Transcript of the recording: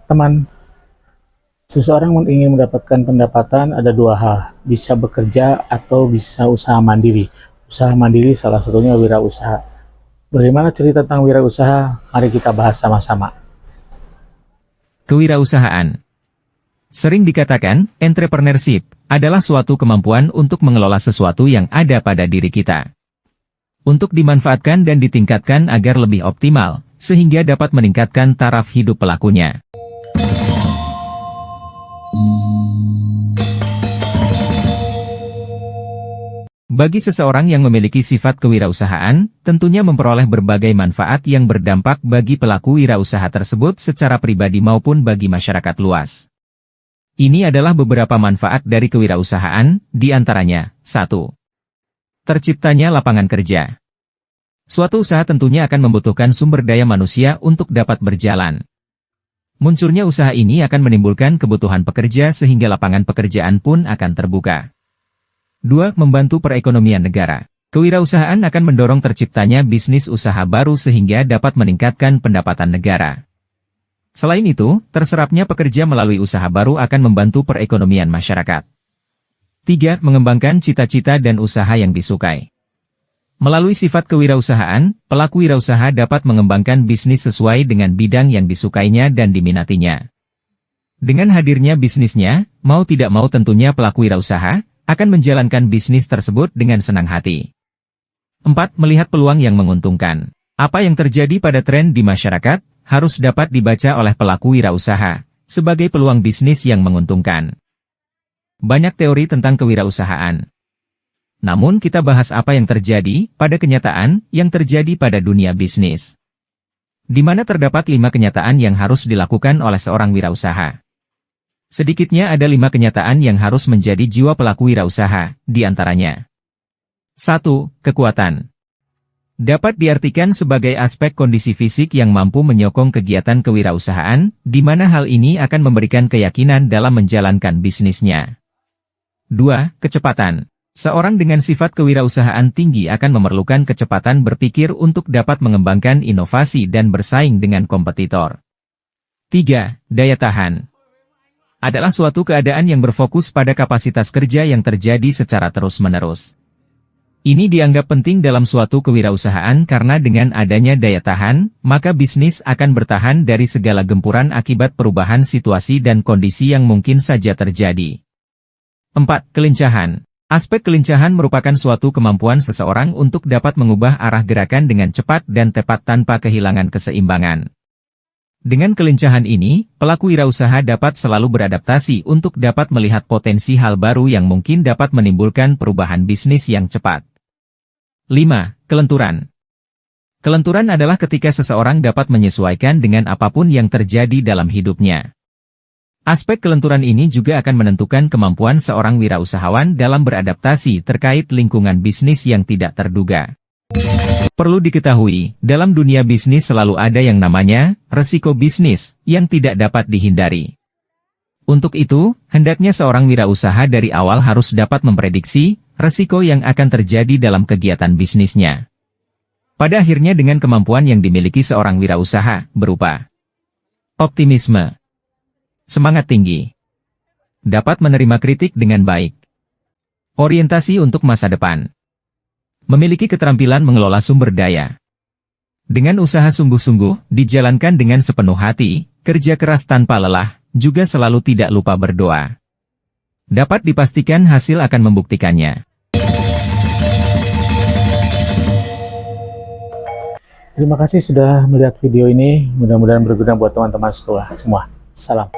Teman, seseorang ingin mendapatkan pendapatan ada dua hal, bisa bekerja atau bisa usaha mandiri. Usaha mandiri salah satunya wirausaha. Bagaimana cerita tentang wirausaha? Mari kita bahas sama-sama. Kewirausahaan. Sering dikatakan, entrepreneurship adalah suatu kemampuan untuk mengelola sesuatu yang ada pada diri kita. Untuk dimanfaatkan dan ditingkatkan agar lebih optimal, sehingga dapat meningkatkan taraf hidup pelakunya. Bagi seseorang yang memiliki sifat kewirausahaan, tentunya memperoleh berbagai manfaat yang berdampak bagi pelaku wirausaha tersebut secara pribadi maupun bagi masyarakat luas. Ini adalah beberapa manfaat dari kewirausahaan, di antaranya, 1. Terciptanya lapangan kerja. Suatu usaha tentunya akan membutuhkan sumber daya manusia untuk dapat berjalan. Munculnya usaha ini akan menimbulkan kebutuhan pekerja sehingga lapangan pekerjaan pun akan terbuka. 2. Membantu perekonomian negara. Kewirausahaan akan mendorong terciptanya bisnis usaha baru sehingga dapat meningkatkan pendapatan negara. Selain itu, terserapnya pekerja melalui usaha baru akan membantu perekonomian masyarakat. 3. Mengembangkan cita-cita dan usaha yang disukai. Melalui sifat kewirausahaan, pelaku wirausaha dapat mengembangkan bisnis sesuai dengan bidang yang disukainya dan diminatinya. Dengan hadirnya bisnisnya, mau tidak mau tentunya pelaku wirausaha akan menjalankan bisnis tersebut dengan senang hati. 4. Melihat peluang yang menguntungkan. Apa yang terjadi pada tren di masyarakat harus dapat dibaca oleh pelaku wirausaha sebagai peluang bisnis yang menguntungkan. Banyak teori tentang kewirausahaan. Namun kita bahas apa yang terjadi pada kenyataan yang terjadi pada dunia bisnis. Di mana terdapat 5 kenyataan yang harus dilakukan oleh seorang wirausaha. Sedikitnya ada 5 kenyataan yang harus menjadi jiwa pelaku wirausaha, di antaranya. 1. Kekuatan. Dapat diartikan sebagai aspek kondisi fisik yang mampu menyokong kegiatan kewirausahaan, di mana hal ini akan memberikan keyakinan dalam menjalankan bisnisnya. 2. Kecepatan. Seorang dengan sifat kewirausahaan tinggi akan memerlukan kecepatan berpikir untuk dapat mengembangkan inovasi dan bersaing dengan kompetitor. 3. Daya tahan. Adalah suatu keadaan yang berfokus pada kapasitas kerja yang terjadi secara terus-menerus. Ini dianggap penting dalam suatu kewirausahaan karena dengan adanya daya tahan, maka bisnis akan bertahan dari segala gempuran akibat perubahan situasi dan kondisi yang mungkin saja terjadi. 4. Kelincahan. Aspek kelincahan merupakan suatu kemampuan seseorang untuk dapat mengubah arah gerakan dengan cepat dan tepat tanpa kehilangan keseimbangan. Dengan kelincahan ini, pelaku wirausaha dapat selalu beradaptasi untuk dapat melihat potensi hal baru yang mungkin dapat menimbulkan perubahan bisnis yang cepat. 5. Kelenturan. Kelenturan adalah ketika seseorang dapat menyesuaikan dengan apapun yang terjadi dalam hidupnya. Aspek kelenturan ini juga akan menentukan kemampuan seorang wirausahawan dalam beradaptasi terkait lingkungan bisnis yang tidak terduga. Perlu diketahui, dalam dunia bisnis selalu ada yang namanya resiko bisnis yang tidak dapat dihindari. Untuk itu, hendaknya seorang wirausaha dari awal harus dapat memprediksi resiko yang akan terjadi dalam kegiatan bisnisnya. Pada akhirnya dengan kemampuan yang dimiliki seorang wirausaha, berupa optimisme, semangat tinggi, dapat menerima kritik dengan baik, orientasi untuk masa depan, memiliki keterampilan mengelola sumber daya. Dengan usaha sungguh-sungguh, dijalankan dengan sepenuh hati, kerja keras tanpa lelah, juga selalu tidak lupa berdoa. Dapat dipastikan hasil akan membuktikannya. Terima kasih sudah melihat video ini. Mudah-mudahan berguna buat teman-teman semua. Salam.